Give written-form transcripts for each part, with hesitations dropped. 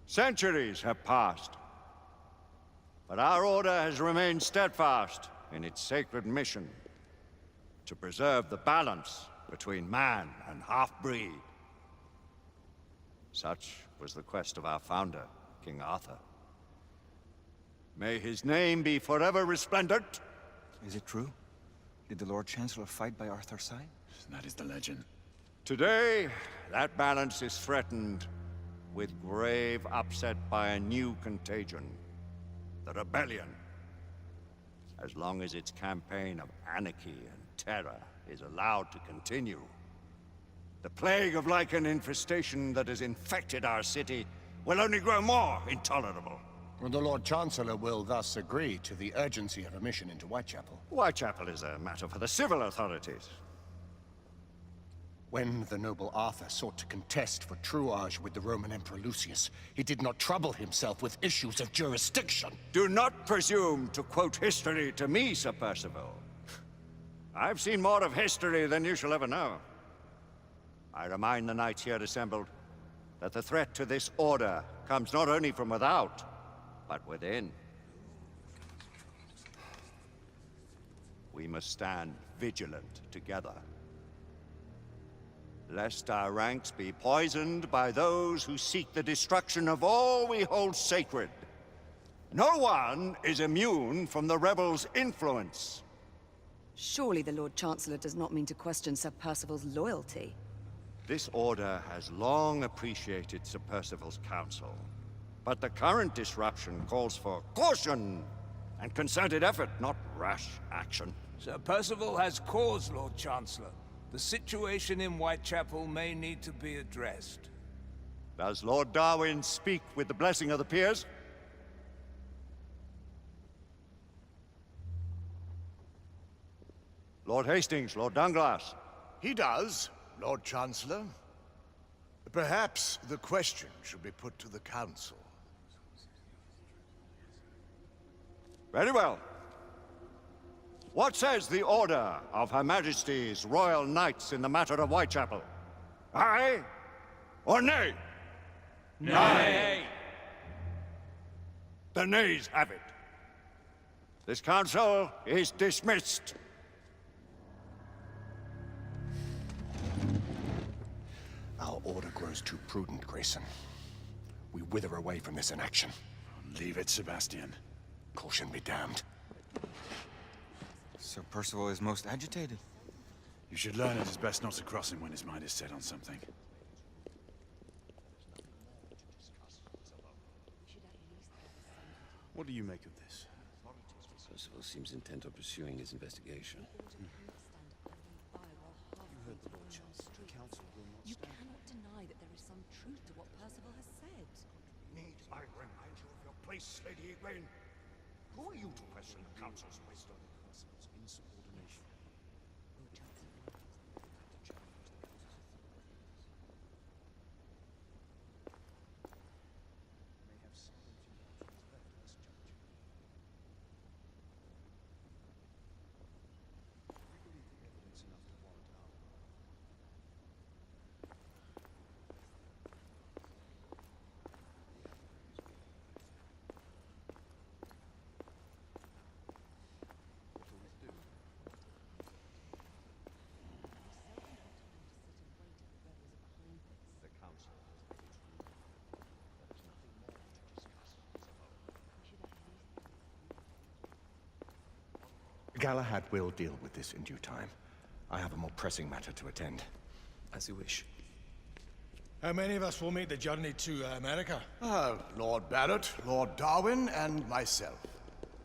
Centuries have passed, but our order has remained steadfast in its sacred mission to preserve the balance between man and half-breed. Such was the quest of our founder, King Arthur. May his name be forever resplendent. Is it true? Did the Lord Chancellor fight by Arthur's side? That is the legend. Today, that balance is threatened with grave upset by a new contagion, the rebellion. As long as its campaign of anarchy and terror is allowed to continue, the plague of lichen infestation that has infected our city will only grow more intolerable. And the Lord Chancellor will thus agree to the urgency of a mission into Whitechapel. Whitechapel is a matter for the civil authorities. When the noble Arthur sought to contest for truage with the Roman Emperor Lucius, he did not trouble himself with issues of jurisdiction. Do not presume to quote history to me, Sir Percival. I've seen more of history than you shall ever know. I remind the knights here assembled that the threat to this order comes not only from without, but within. We must stand vigilant together, lest our ranks be poisoned by those who seek the destruction of all we hold sacred. No one is immune from the rebels' influence. Surely the Lord Chancellor does not mean to question Sir Percival's loyalty. This order has long appreciated Sir Percival's counsel, but the current disruption calls for caution and concerted effort, not rash action. Sir Percival has cause, Lord Chancellor. The situation in Whitechapel may need to be addressed. Does Lord Darwin speak with the blessing of the peers? Lord Hastings, Lord Dunglass. He does, Lord Chancellor. Perhaps the question should be put to the Council. Very well. What says the Order of Her Majesty's Royal Knights in the matter of Whitechapel? Aye or nay? Nay! The nays have it. This council is dismissed. Our order grows too prudent, Grayson. We wither away from this inaction. Leave it, Sebastian. Caution be damned. Sir Percival is most agitated. You should learn it is best not to cross him when his mind is set on something. What do you make of this? Percival seems intent on pursuing his investigation. You cannot deny that there is some truth to what Percival has said. Need I remind you of your place, Lady Egwene? Who are you to question the council's wisdom? Insubordination. Galahad will deal with this in due time. I have a more pressing matter to attend. As you wish. How many of us will make the journey to America? Lord Barrett, Lord Darwin, and myself.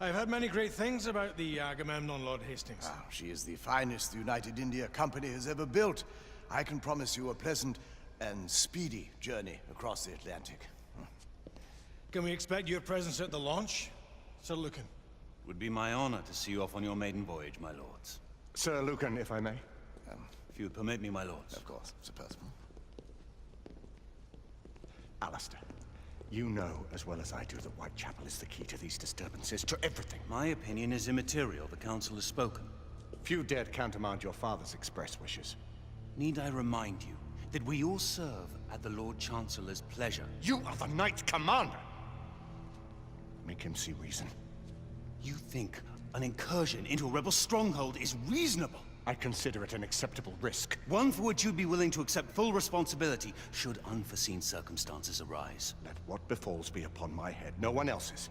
I've heard many great things about the Agamemnon, Lord Hastings. She is the finest the United India Company has ever built. I can promise you a pleasant and speedy journey across the Atlantic. Can we expect your presence at the launch, Sir Lucan? Would be my honor to see you off on your maiden voyage, my lords. Sir Lucan, if I may. If you would permit me, my lords. Of course, Sir Percival. Alistair, you know as well as I do that Whitechapel is the key to these disturbances, to everything. My opinion is immaterial. The council has spoken. Few dared countermand your father's express wishes. Need I remind you that we all serve at the Lord Chancellor's pleasure. You are the Knight Commander! Make him see reason. You think an incursion into a rebel stronghold is reasonable? I consider it an acceptable risk. One for which you'd be willing to accept full responsibility should unforeseen circumstances arise. Let what befalls be upon my head, no one else's.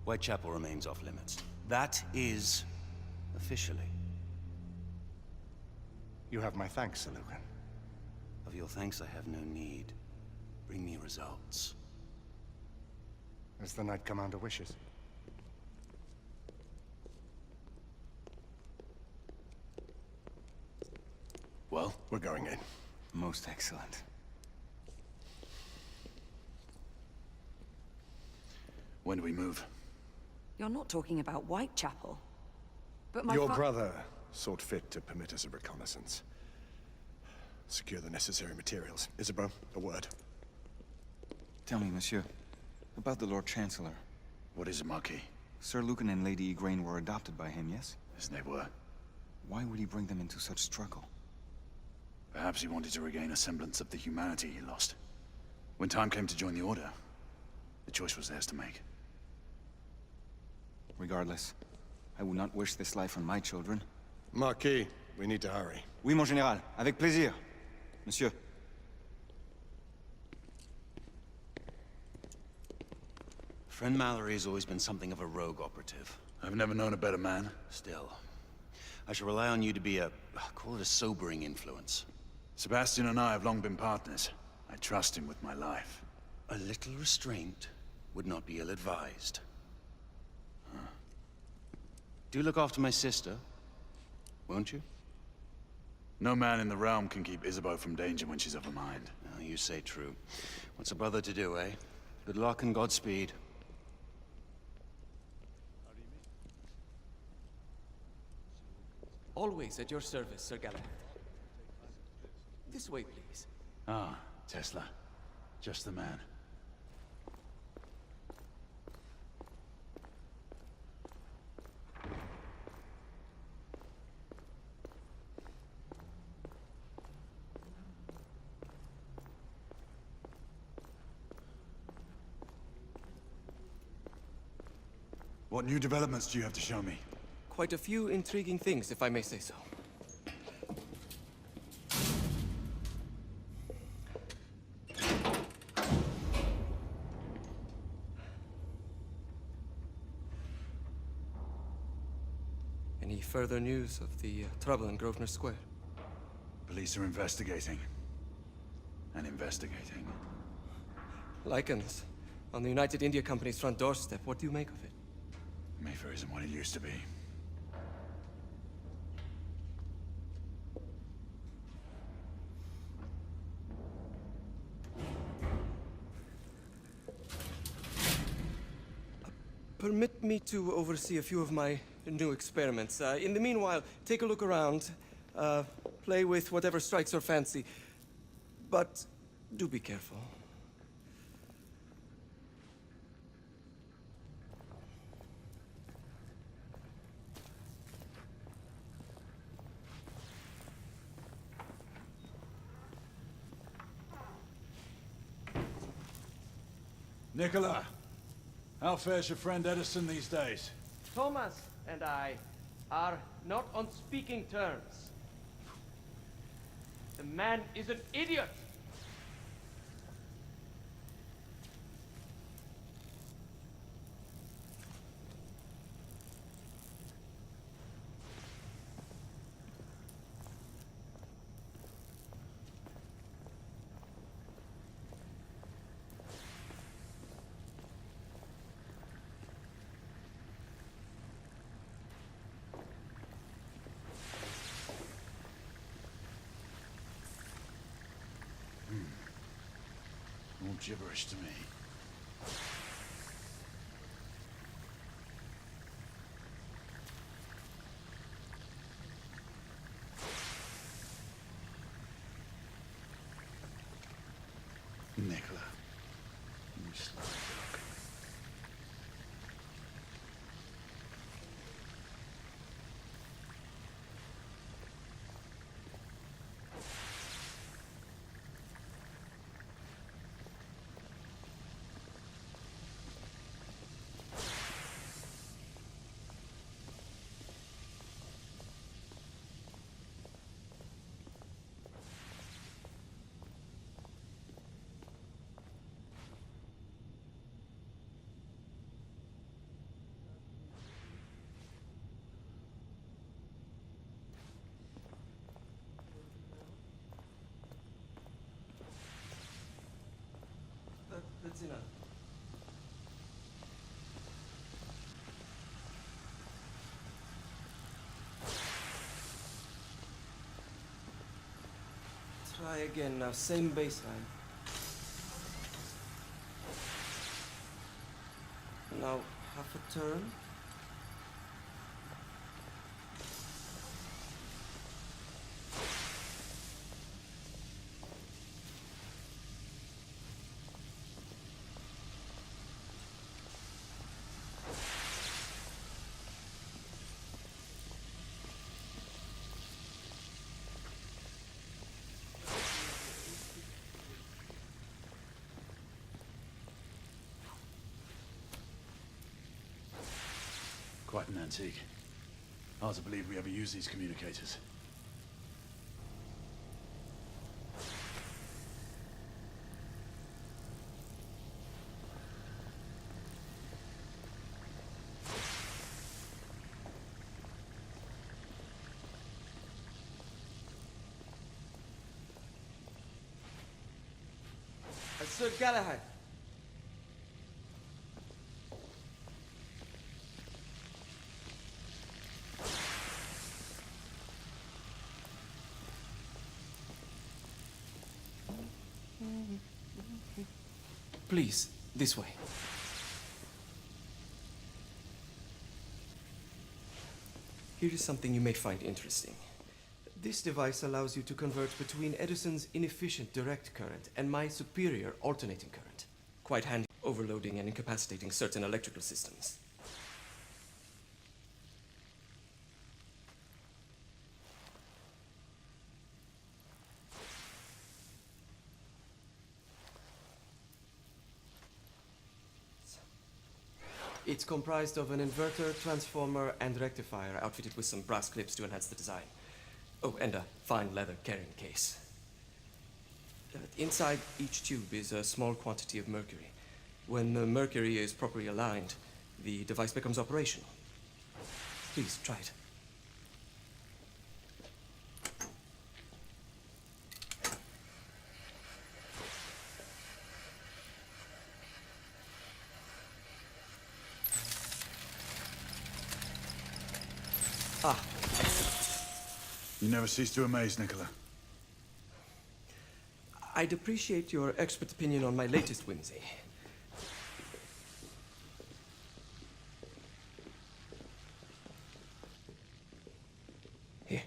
Whitechapel remains off limits. That is officially. You have my thanks, Sir Lucan. Of your thanks I have no need. Bring me results. As the Knight Commander wishes. Well, we're going in. Most excellent. When do we move? You're not talking about Whitechapel. But Your brother sought fit to permit us a reconnaissance. Secure the necessary materials. Isabeau, a word. Tell me, monsieur, about the Lord Chancellor. What is it, Marquis? Sir Lucan and Lady Igraine were adopted by him, yes? As they were. Why would he bring them into such struggle? Perhaps he wanted to regain a semblance of the humanity he lost. When time came to join the Order, the choice was theirs to make. Regardless, I would not wish this life on my children. Marquis, we need to hurry. Oui, mon général. Avec plaisir. Monsieur. Friend Mallory has always been something of a rogue operative. I've never known a better man. Still, I shall rely on you to be call it a sobering influence. Sebastian and I have long been partners. I trust him with my life. A little restraint would not be ill-advised. Do look after my sister, won't you? No man in the realm can keep Isabeau from danger when she's of a mind. Oh, you say true. What's a brother to do, eh? Good luck and Godspeed. Always at your service, Sir Galahad. This way, please. Ah, Tesla. Just the man. What new developments do you have to show me? Quite a few intriguing things, if I may say so. Any further news of the trouble in Grosvenor Square? Police are investigating. And investigating. Lycans, on the United India Company's front doorstep. What do you make of it? Mayfair isn't what it used to be. Permit me to oversee a few of my new experiments. In the meanwhile, take a look around. Play with whatever strikes your fancy. But do be careful. Nicola, how fares your friend Edison these days? Thomas and I are not on speaking terms. The man is an idiot! All gibberish to me. Nicola, you slow dog. Try again now, same baseline. Now, half a turn. Quite an antique. Hard to believe we ever use these communicators. Sir Galahad. Please, this way. Here is something you may find interesting. This device allows you to convert between Edison's inefficient direct current and my superior alternating current. Quite handy, overloading and incapacitating certain electrical systems. It's comprised of an inverter, transformer, and rectifier outfitted with some brass clips to enhance the design. Oh, and a fine leather carrying case. Inside each tube is a small quantity of mercury. When the mercury is properly aligned, the device becomes operational. Please, try it. Ah, You never cease to amaze, Nicola. I'd appreciate your expert opinion on my latest whimsy. Here.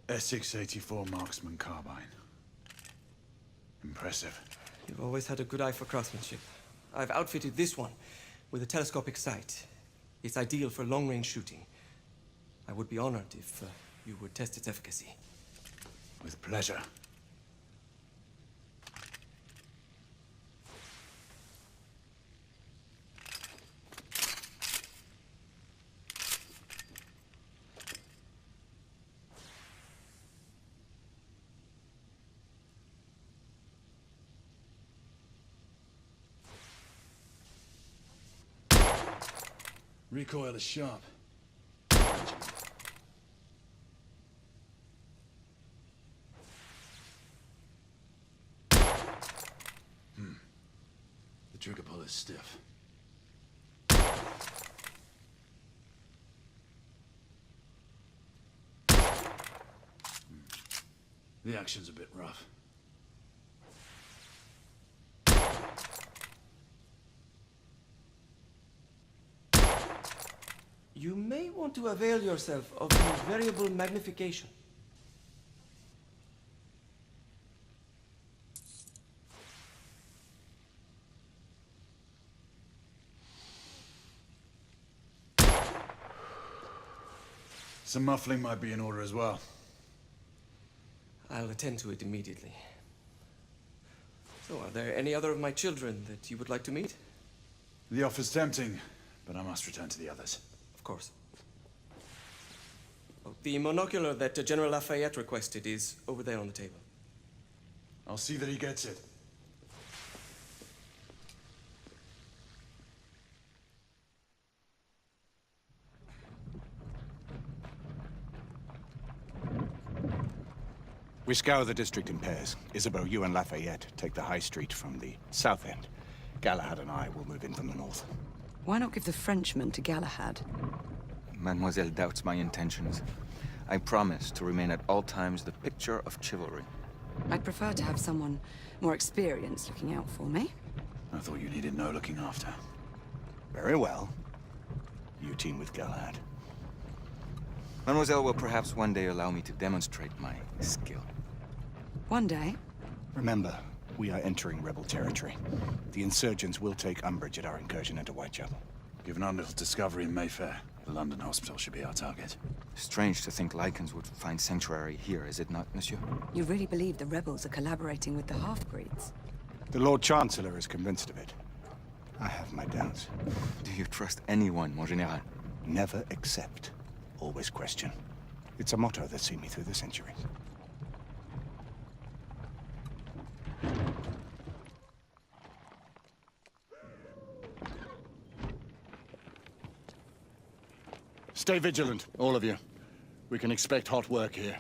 S684 Marksman Carbine. Impressive. You've always had a good eye for craftsmanship. I've outfitted this one with a telescopic sight. It's ideal for long-range shooting. I would be honored if you would test its efficacy. With pleasure. Recoil is sharp. The trigger pull is stiff. The action's a bit rough. You may want to avail yourself of the variable magnification. Some muffling might be in order as well. I'll attend to it immediately. So, are there any other of my children that you would like to meet? The offer's tempting, but I must return to the others. Of course. Oh, the monocular that General Lafayette requested is over there on the table. I'll see that he gets it. We scour the district in pairs. Isabeau, you and Lafayette take the high street from the south end. Galahad and I will move in from the north. Why not give the Frenchman to Galahad? Mademoiselle doubts my intentions. I promise to remain at all times the picture of chivalry. I'd prefer to have someone more experienced looking out for me. I thought you needed no looking after. Very well. You team with Galahad. Mademoiselle will perhaps one day allow me to demonstrate my skill. One day. Remember, we are entering rebel territory. The insurgents will take umbrage at our incursion into Whitechapel. Given our little discovery in Mayfair, the London hospital should be our target. Strange to think Lycans would find sanctuary here, is it not, monsieur? You really believe the rebels are collaborating with the half-breeds? The Lord Chancellor is convinced of it. I have my doubts. Do you trust anyone, mon général? Never accept. Always question. It's a motto that's seen me through the centuries. Stay vigilant, all of you. We can expect hot work here.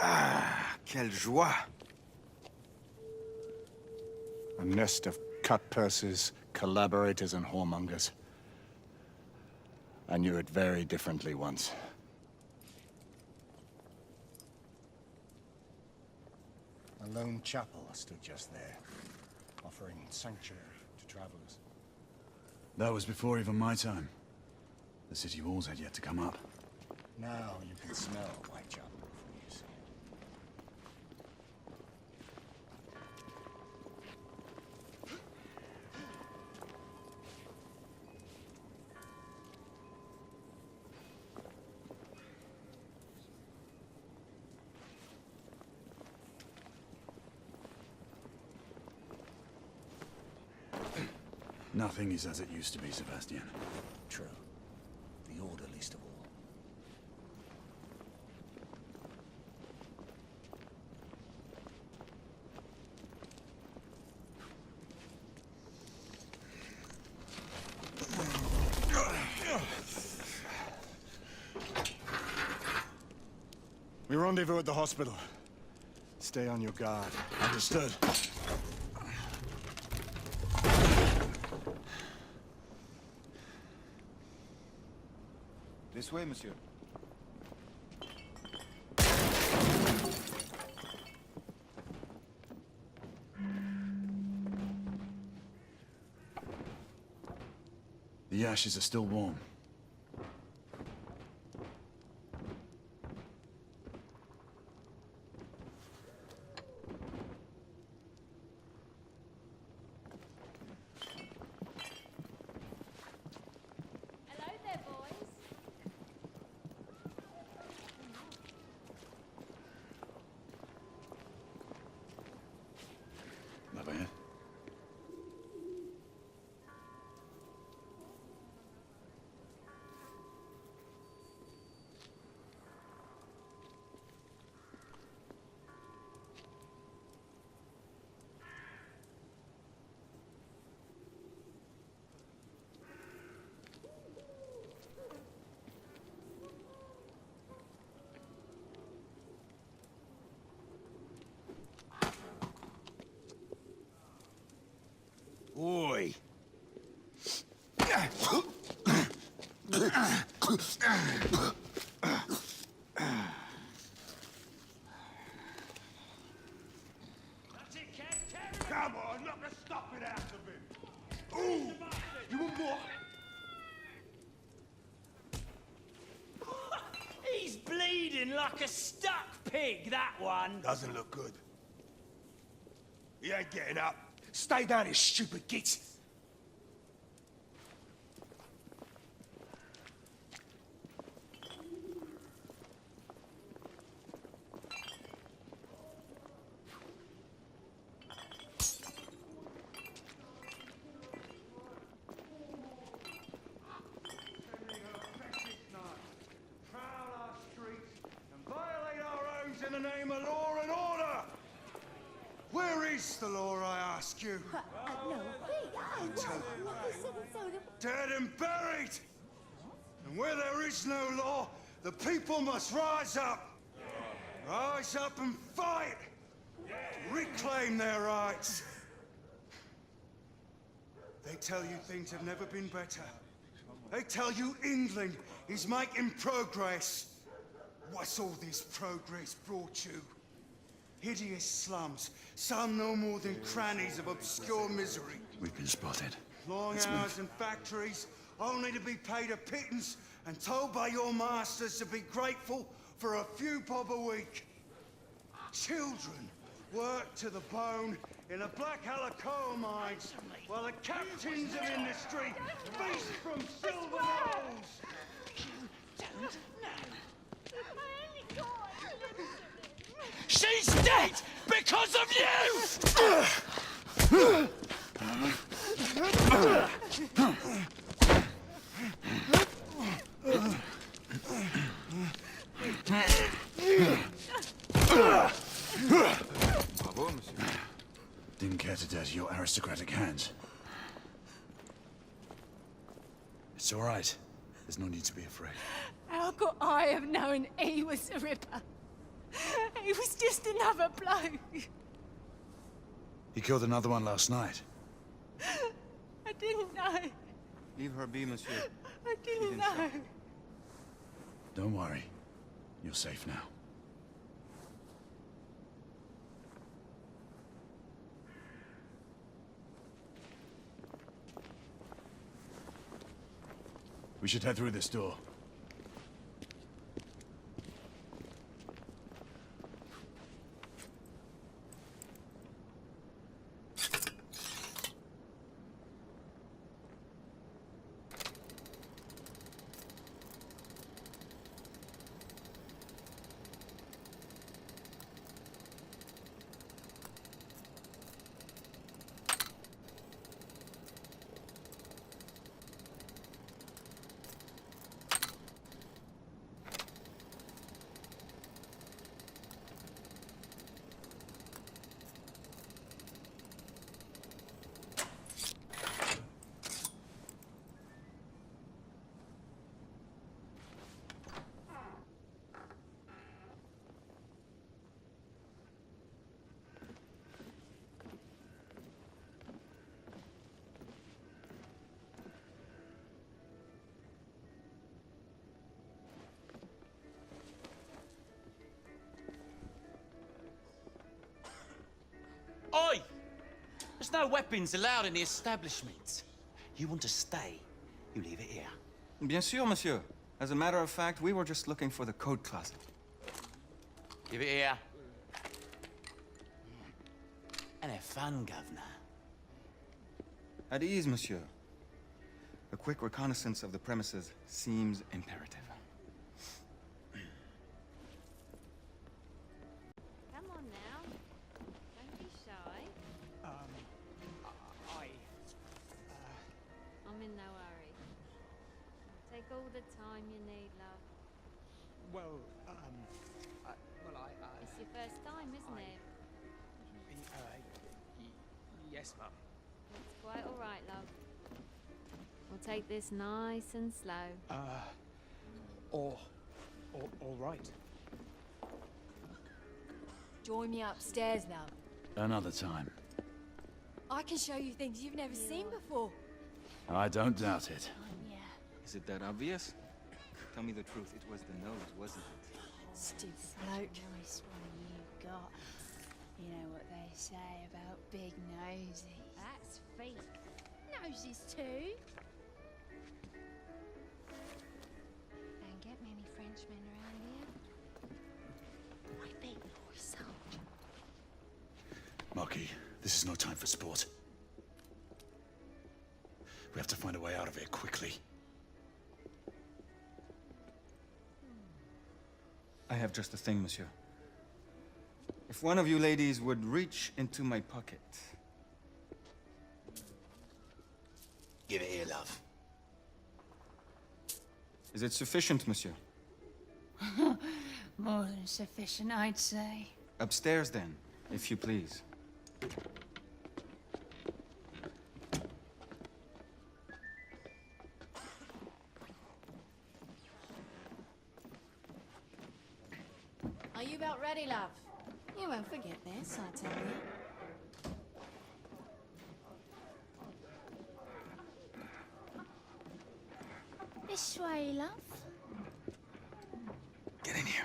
Ah, quelle joie! A nest of cut-purses, collaborators, and whoremongers. I knew it very differently once. A lone chapel stood just there, offering sanctuary to travelers. That was before even my time. The city walls had yet to come up. Now you can smell Whitechapel from you see Nothing is as it used to be, Sebastian. True. The Order least of all. We rendezvous at the hospital. Stay on your guard. Understood. This way, monsieur. The ashes are still warm. Lafayette. Oi! Come on, knock the stuffing out of him! Ooh! You want more? He's bleeding like a stuck pig, that one. Doesn't look good. He ain't getting up. Stay down, you stupid git! In the name of law and order! Where is the law, I ask you? Dead and buried! And where there is no law, the people must rise up! Rise up and fight! To reclaim their rights! They tell you things have never been better. They tell you England is making progress. What's all this progress brought you? Hideous slums, some no more than crannies of obscure misery. We've been spotted. Long hours in factories, only to be paid a pittance and told by your masters to be grateful for a few bob a week. Children work to the bone in the Black Halla coal mines, while the captains of industry feast from silver bowls. She's dead because of you! Bravo, monsieur. Didn't care to dirty your aristocratic hands. It's all right. There's no need to be afraid. How could I have known he was the Ripper? He was just another bloke. He killed another one last night. I didn't know. Leave her be, monsieur. I didn't know. Don't worry. You're safe now. We should head through this door. Oi! There's no weapons allowed in the establishment. You want to stay, you leave it here. Bien sûr, monsieur. As a matter of fact, we were just looking for the coat closet. Give it here. And have fun, governor. At ease, monsieur. A quick reconnaissance of the premises seems imperative. Come on now. Don't be shy. I'm in no hurry. Take all the time you need, love. Well, It's your first time, isn't it? yes, Mum. It's quite all right, love. We'll take this nice and slow. All right. Join me upstairs now. Another time. I can show you things you've never seen before. I don't doubt it. Is it that obvious? Tell me the truth. It was the nose, wasn't it? Stupid bloke. Nice one you got. You know what they say about big noses. That's fake. Noses too. Don't get many Frenchmen around here. I bet you're so. Marquis, this is no time for sport. We have to find a way out of here quickly. I have just a thing, monsieur. If one of you ladies would reach into my pocket. Give it here, love. Is it sufficient, monsieur? More than sufficient, I'd say. Upstairs, then, if you please. Are you about ready, love? You won't forget this, I tell you. This way, love. Get in here.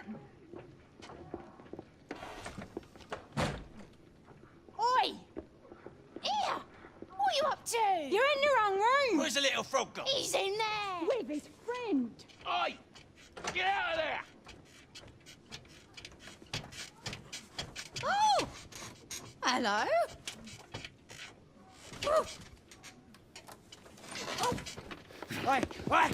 little frog go? He's in there! With his friend! Oi! Get out of there! Oh! Hello? Oh. Oi! Oi!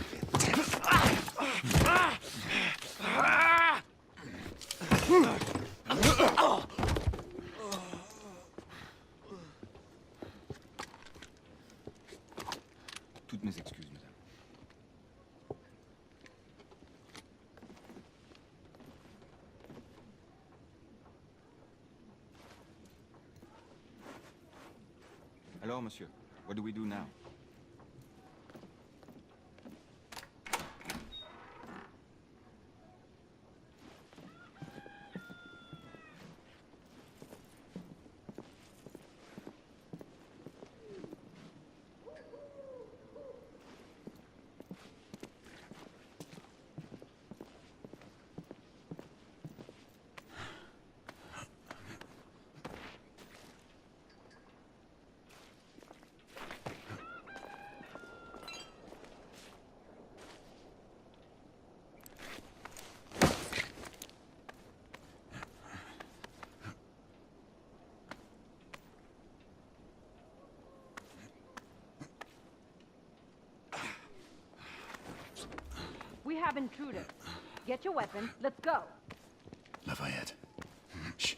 Toutes mes excuses, madame. Alors, monsieur, what do we do now? We have intruders. Get your weapon. Let's go. Lafayette. Shh.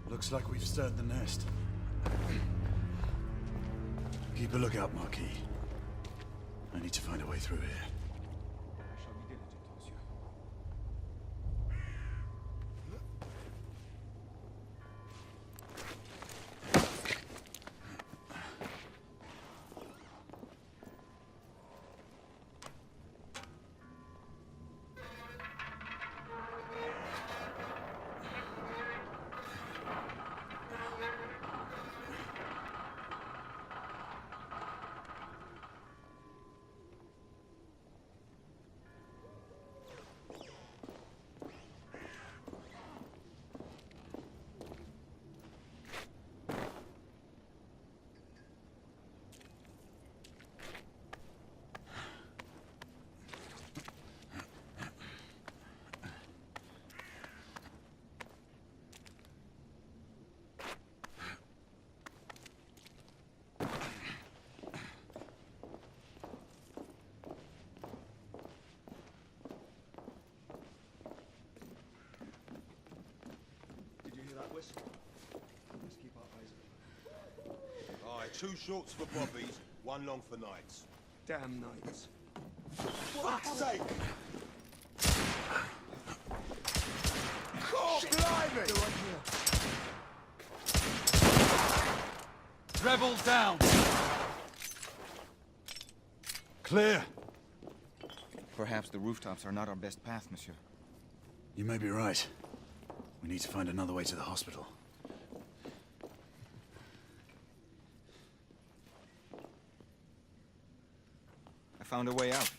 Looks like we've stirred the nest. Keep a lookout, Marquis. I need to find a way through here. I shall be diligent, monsieur. whistle. Let's keep our eyes open. Aye, 2 shorts for bobbies, 1 long for nights. Damn nights. Fuck's sake! God blimey! Rebels down! Clear! Perhaps the rooftops are not our best path, monsieur. You may be right. We need to find another way to the hospital. I found a way out.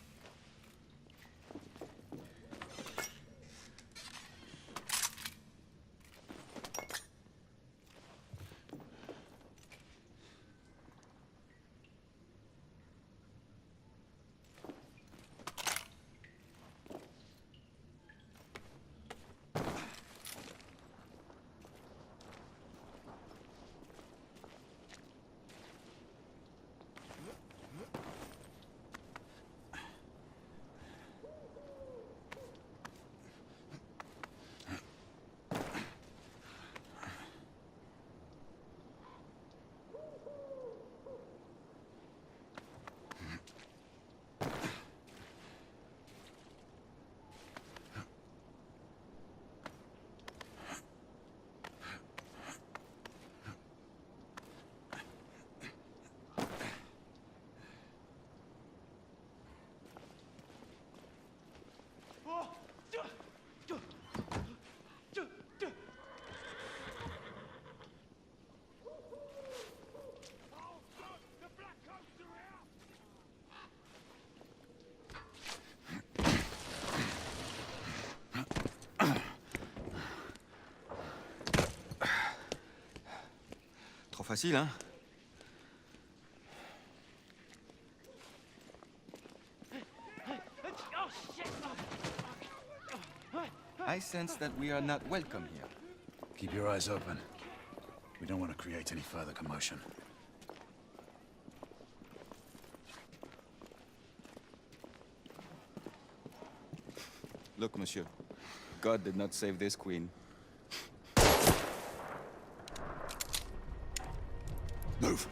facile, hein? I sense that we are not welcome here. Keep your eyes open. We don't want to create any further commotion. Look, monsieur. God did not save this queen. Move!